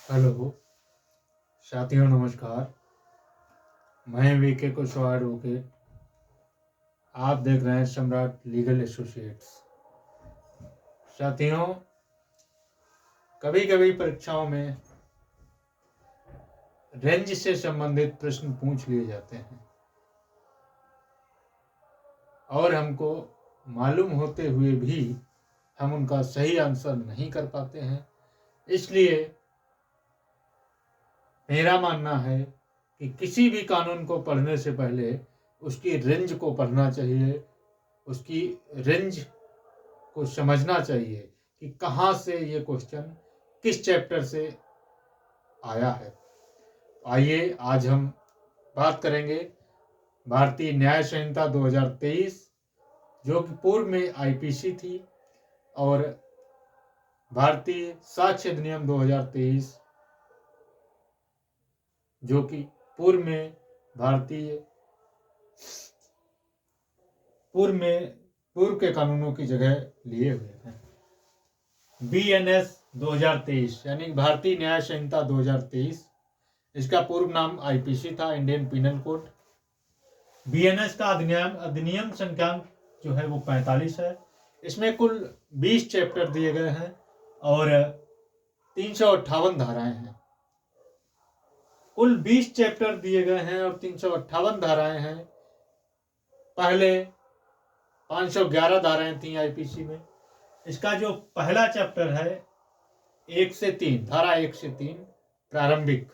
Hello साथियों, नमस्कार। मैं वीके कुशवाहा एडवोकेट। आप देख रहे हैं सम्राट लीगल एसोसिएट्स। साथियों, कभी कभी परीक्षाओं में रेंज से संबंधित प्रश्न पूछ लिए जाते हैं और हमको मालूम होते हुए भी हम उनका सही आंसर नहीं कर पाते हैं। इसलिए मेरा मानना है कि किसी भी कानून को पढ़ने से पहले उसकी रेंज को पढ़ना चाहिए, उसकी रेंज को समझना चाहिए कि कहाँ से ये क्वेश्चन किस चैप्टर से आया है। आइए आज हम बात करेंगे भारतीय न्याय संहिता 2023, जो कि पूर्व में आईपीसी थी, और भारतीय साक्ष्य अधिनियम 2023, जो कि पूर्व पूर्व के कानूनों की जगह लिए हुए हैं। बीएनएस 2023 यानी भारतीय न्याय संहिता 2023, इसका पूर्व नाम आईपीसी था, इंडियन पिनल कोड। बीएनएस का अधिनियम संख्या जो है वो 45 है। इसमें कुल 20 चैप्टर दिए गए हैं और 358 धाराएं हैं। कुल 20 चैप्टर दिए गए हैं और 358 धाराएं हैं। पहले 511 धाराएं थी आईपीसी में। इसका जो पहला चैप्टर है 1 से 3, धारा 1 से 3 प्रारंभिक,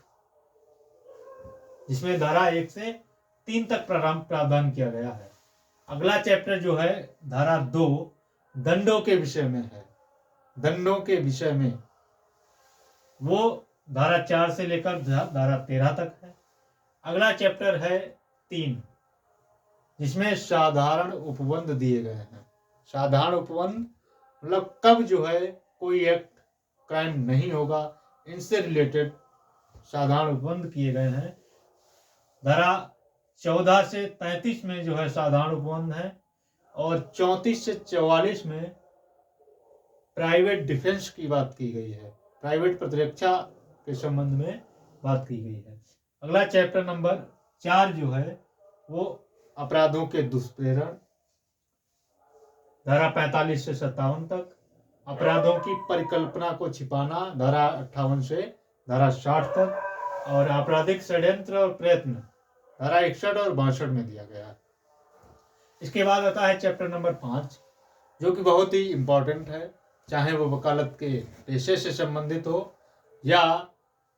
जिसमें धारा 1 से 3 तक प्रावधान किया गया है। अगला चैप्टर जो है धारा 2 दंडों के विषय में है। दंडों के विषय में वो धारा 4 से लेकर धारा 13 तक है। अगला चैप्टर है 3, जिसमें साधारण उपबंध दिए गए हैं। साधारण उपबंध मतलब कब जो है कोई एक्ट क्राइम नहीं होगा, इनसे रिलेटेड साधारण उपबंध किए गए हैं। धारा 14 से 33 में जो है साधारण उपबंध है और 34 से 44 में प्राइवेट डिफेंस की बात की गई है, प्राइवेट प्रतिरक्षा के संबंध में बात की गई है। अगला चैप्टर नंबर 4 जो है वो अपराधों के दुष्प्रेरण, धारा 45 से 57 तक। अपराधों की परिकल्पना को छिपाना, धारा 58 से धारा 60 तक। और आपराधिक षड्यंत्र और प्रयत्न, धारा 61 और 62 में दिया गया है। इसके बाद आता है चैप्टर नंबर 5, जो कि बहुत ही इंपॉर्टेंट है, चाहे वो वकालत के पेशे से संबंधित हो या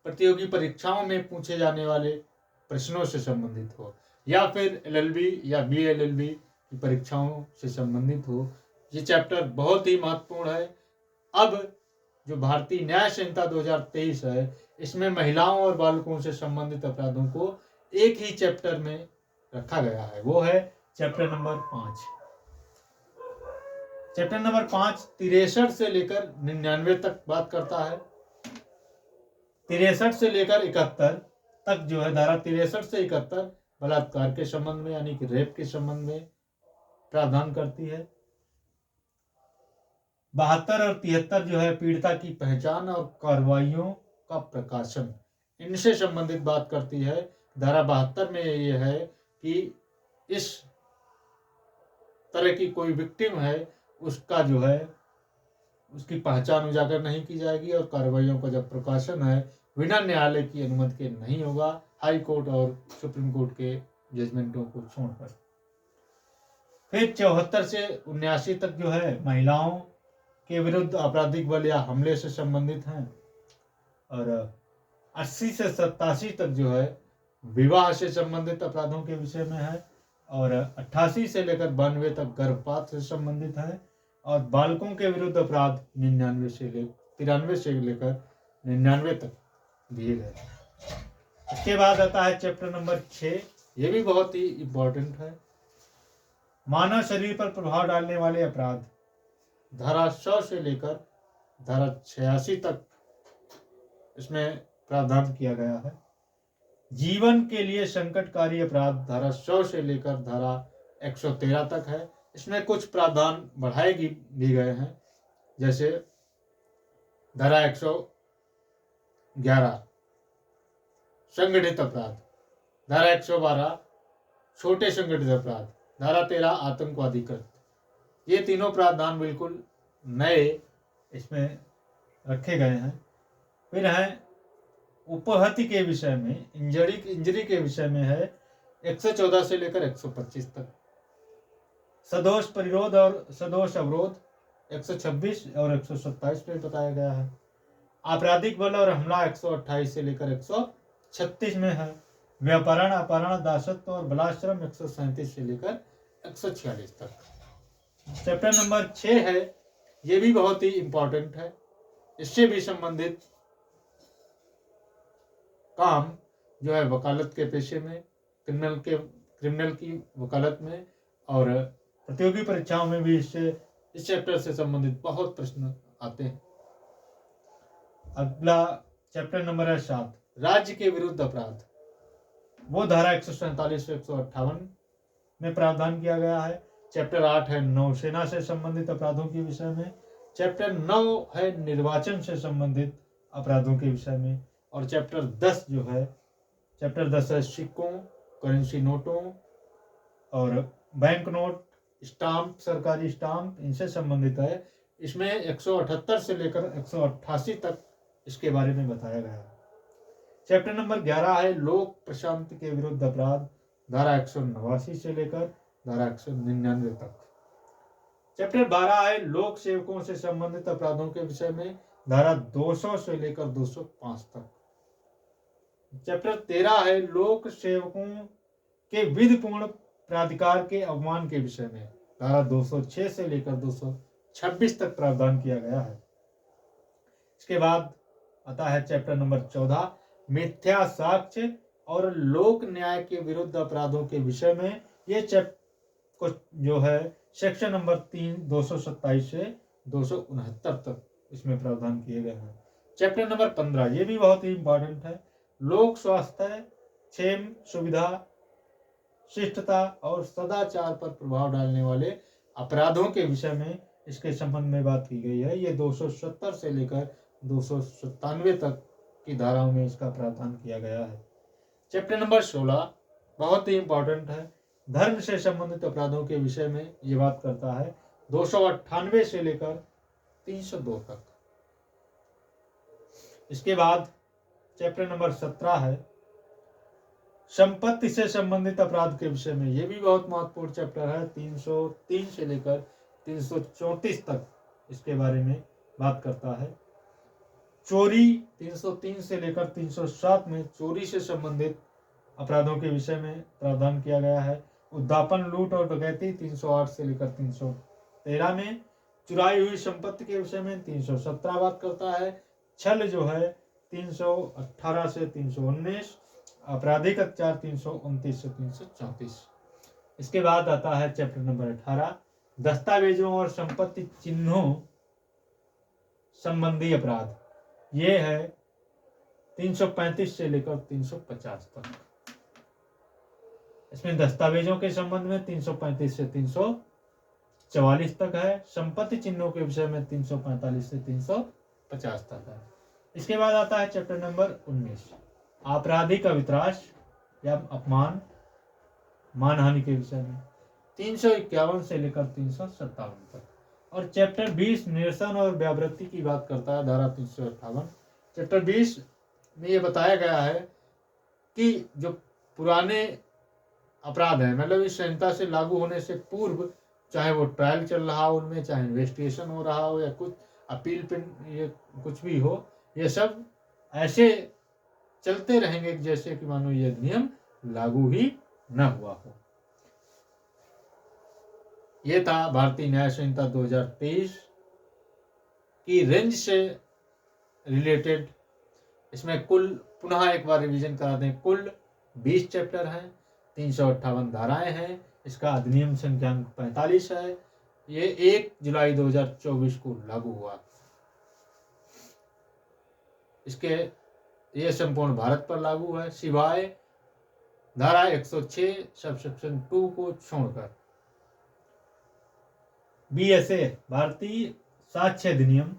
प्रतियोगी परीक्षाओं में पूछे जाने वाले प्रश्नों से संबंधित हो या फिर एलएलबी या बीएलएलबी की परीक्षाओं से संबंधित हो। ये चैप्टर बहुत ही महत्वपूर्ण है। अब जो भारतीय न्याय संहिता 2023 है, इसमें महिलाओं और बालकों से संबंधित अपराधों को एक ही चैप्टर में रखा गया है, वो है चैप्टर नंबर 5। चैप्टर नंबर 5 63 से लेकर 99 तक बात करता है। 63 से लेकर 71 तक जो है धारा 63 से 71 बलात्कार के संबंध में यानी कि रेप के संबंध में प्रावधान करती है। 72 और 73 जो है पीड़िता की पहचान और कार्रवाइयों का प्रकाशन, इनसे संबंधित बात करती है। धारा 72 में ये है कि इस तरह की कोई विक्टिम है, उसका जो है उसकी पहचान उजागर नहीं की जाएगी और कार्रवाइयों का जब प्रकाशन है बिना न्यायालय की अनुमति के नहीं होगा, हाई कोर्ट और सुप्रीम कोर्ट के जजमेंटों को छोड़कर। फिर 74 से 79 तक जो है महिलाओं के विरुद्ध आपराधिक बल या हमले से संबंधित हैं और 80 से 87 तक जो है विवाह से संबंधित अपराधों के विषय में है और 88 से लेकर 92 तक गर्भपात से संबंधित है और बालकों के विरुद्ध अपराध 93 से लेकर 99 तक दिए गए। इसके बाद आता है चैप्टर नंबर 6, ये भी बहुत ही इंपॉर्टेंट है। मानव शरीर पर प्रभाव डालने वाले अपराध, धारा 100 से लेकर धारा 86 तक इसमें प्रावधान किया गया है। जीवन के लिए संकटकारी अपराध, धारा 100 से लेकर धारा 113 तक है। इसमें कुछ प्रावधान बढ़ाए भी गए हैं, जैसे धारा 11 संगठित अपराध, धारा 112 छोटे संगठित अपराध, धारा 13 आतंकवादी कृत्य। ये तीनों प्रावधान बिल्कुल नए इसमें रखे गए हैं। फिर है उपहति के विषय में, इंजरी के विषय में है 114 से लेकर 125 तक। सदोष परिरोध और सदोष अवरोध 126 और 127 में बताया गया है। आपराधिक बल और हमला 128 से लेकर 136 में है। व्यापारण, अपहरण, दासत्व और बलाश्रम 137 से लेकर 146 तक। चैप्टर नंबर 6 है, ये भी बहुत ही इंपॉर्टेंट है। इससे भी संबंधित काम जो है वकालत के पेशे में, क्रिमिनल की वकालत में और प्रतियोगी परीक्षाओं में भी इस चैप्टर से संबंधित बहुत प्रश्न आते हैं। अगला चैप्टर नंबर है 7, राज्य के विरुद्ध अपराध। वो धारा 147 से 158 में प्रावधान किया गया है। चैप्टर 8 है नौसेना से संबंधित अपराधों के विषय में। चैप्टर 9 है निर्वाचन से संबंधित अपराधों के विषय में। और चैप्टर 10 जो है, चैप्टर 10 है सिक्कों, करेंसी नोटों और बैंक नोट, स्टाम्प, सरकारी स्टाम्प, इनसे संबंधित है। इसमें 178 से लेकर 188 तक इसके बारे में बताया गया है। चैप्टर नंबर 11 है लोक प्रशांति के विरुद्ध अपराध, धारा 189 से लेकर धारा 199 तक। चैप्टर 12 है लोक सेवकों से संबंधित अपराधों के विषय में, धारा 200 से लेकर 205 तक। चैप्टर 13 है लोक सेवकों के विधिपूर्ण प्राधिकार के अवमान के विषय में, धारा 206 से लेकर 226 तक प्रावधान किया गया है। इसके बाद आता है चैप्टर नंबर 14 मिथ्या साक्ष्य और लोक न्याय के विरुद्ध अपराधों के विषय में। ये चैप्टर जो है सेक्शन नंबर 3 227 से 269 तक इसमें प्रावधान किए गए हैं। चैप्टर नंबर 15 ये भी बहुत ही इंपॉर्टेंट है, लोक स्वास्थ्य, क्षेम सुविधा, शिष्टता और सदाचार पर प्रभाव डालने वाले अपराधों के विषय में इसके संबंध में बात की गई है। ये 270 से लेकर 297 तक की धाराओं में इसका प्रावधान किया गया है। चैप्टर नंबर 16 बहुत ही इंपॉर्टेंट है, धर्म से संबंधित अपराधों के विषय में ये बात करता है, 298 से लेकर 302 तक। इसके बाद चैप्टर नंबर 17 है संपत्ति से संबंधित अपराध के विषय में। ये भी बहुत महत्वपूर्ण चैप्टर है, 303 से लेकर 334 तक इसके बारे में बात करता है। चोरी 303 से लेकर 307 में चोरी से संबंधित अपराधों के विषय में प्रावधान किया गया है। उद्यापन, लूट और डकैती 308 से लेकर 313 में। चुराई हुई संपत्ति के विषय में 317 बात करता है। छल जो है 318 से 319, आपराधिक अत्याचार 329 से 334। इसके बाद आता है चैप्टर नंबर 18 दस्तावेजों और संपत्ति चिन्हों संबंधी अपराध। ये है 335 से लेकर 350 तक। इसमें दस्तावेजों के संबंध में 335 से 344 तक है। संपत्ति चिन्हों के विषय में 345 से 350 तक है। इसके बाद आता है चैप्टर नंबर 19 आपराधिक अवित्राश या अपमान, मानहानि के विषय में, 351 से लेकर 357 तक। और चैप्टर 20 निरसन और व्यावृत्ति की बात करता है, धारा 358। चैप्टर 20 में ये बताया गया है कि जो पुराने अपराध है, मतलब इस संहिता से लागू होने से पूर्व, चाहे वो ट्रायल चल रहा हो उनमें, चाहे इन्वेस्टिगेशन हो रहा हो या कुछ अपील पे ये कुछ भी हो, ये सब ऐसे चलते रहेंगे जैसे कि मानो ये नियम लागू ही न हुआ हो। ये था भारतीय न्याय संहिता 2023 की रेंज से रिलेटेड। इसमें कुल पुनः एक बार रिवीजन करा दें, कुल 20 चैप्टर हैं, 358 धाराएं हैं। इसका अधिनियम संख्या 45 है। ये 1 जुलाई 2024 को लागू हुआ। इसके ये संपूर्ण भारत पर लागू है, सिवाय धारा 106 सब सेक्शन 2 को छोड़कर। BSA भारतीय साक्ष्य अधिनियम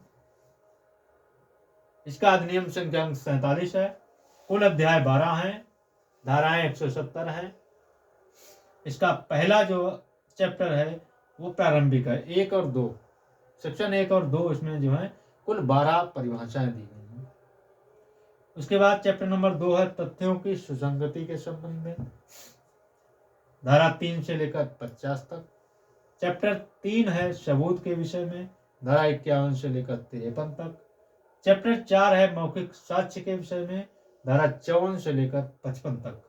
इसका अधिनियम संख्या 47 है। कुल अध्याय 12 हैं, धाराएं 170 हैं। इसका पहला जो चैप्टर है वो प्रारंभिक है, 1 और 2, सेक्शन 1 और 2, इसमें जो है कुल 12 परिभाषाएं दी गई हैं। उसके बाद चैप्टर नंबर 2 है तथ्यों की सुसंगति के संबंध में, धारा 3 से लेकर 50 तक। चैप्टर 3 है सबूत के विषय में, धारा 51 से लेकर 53 तक। चैप्टर 4 है मौखिक साक्ष्य के विषय में, धारा 54 से लेकर 55 तक।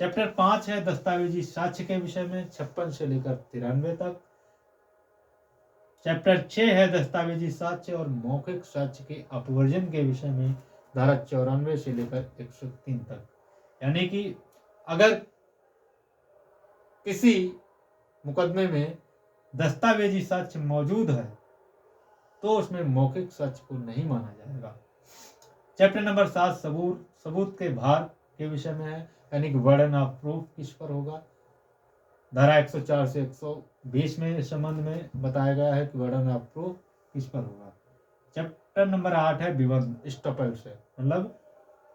चैप्टर 5 है दस्तावेजी साक्ष्य के विषय में, 56 से लेकर 93 तक। चैप्टर 6 है दस्तावेजी साक्ष्य और मौखिक साक्ष्य के अपवर्जन के विषय में, धारा 94 से लेकर 103 तक। यानी कि अगर किसी मुकदमे में दस्तावेजी साक्ष्य मौजूद है तो उसमें मौखिक साक्ष्य को नहीं माना जाएगा। चैप्टर नंबर 7 सबूत के भार के विषय में है, यानी कि बर्डन ऑफ प्रूफ किस पर होगा। धारा 104 से 120 में इस संबंध में बताया गया है कि बर्डन ऑफ प्रूफ किस पर होगा। चैप्टर नंबर 8 है विबंध स्टपल से, मतलब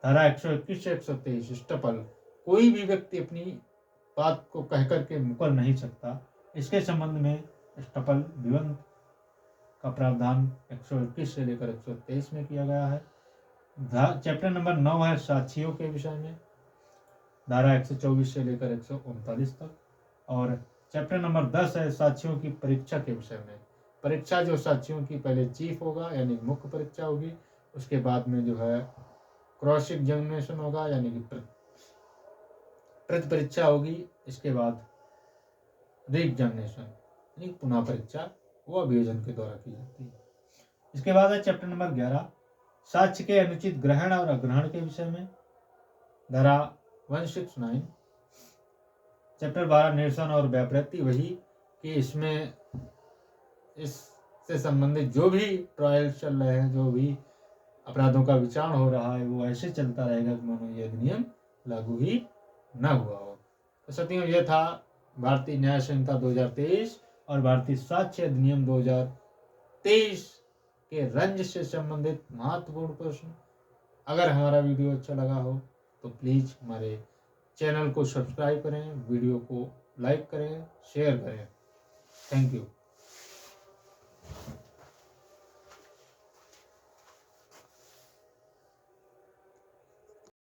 धारा 121 से 123 स्टपल, कोई भी व्यक्ति अपनी बात को कह करके मुकर नहीं सकता। इसके संबंध में स्टपल विबंध का प्रावधान 121 से लेकर 123 में किया गया है। चैप्टर नंबर 9 है साक्षियों के विषय में, धारा 124 से लेकर 139 तक। और चैप्टर नंबर 10 है साक्षियों की परीक्षा के विषय में। परीक्षा जो साक्षियों की पहले चीफ होगा यानी मुख्य परीक्षा होगी, उसके बाद में जो है क्रॉस एग्जामिनेशन होगा यानी कि प्रति परीक्षा होगी, इसके बाद री एग्जामिनेशन यानी पुनः परीक्षा, वो अभियोजन के द्वारा की जाती है। इसके बाद है चैप्टर नंबर 11 साक्ष्य के अनुचित ग्रहण और अग्रहण के विषय में, धारा 169। चैप्टर 12 निरसन और व्यापृति, वही कि इसमें इससे संबंधित जो भी ट्रायल चल रहे हैं, जो भी अपराधों का विचारण हो रहा है, वो ऐसे चलता रहेगा कि मानो ये अधिनियम लागू ही न हुआ हो। तो साथियों, यह था भारतीय न्याय संहिता 2023 और भारतीय साक्ष्य अधिनियम 2023 के रंज से संबंधित महत्वपूर्ण प्रश्न। अगर हमारा वीडियो अच्छा लगा हो तो प्लीज़ हमारे चैनल को सब्सक्राइब करें, वीडियो को लाइक करें, शेयर करें। Thank you.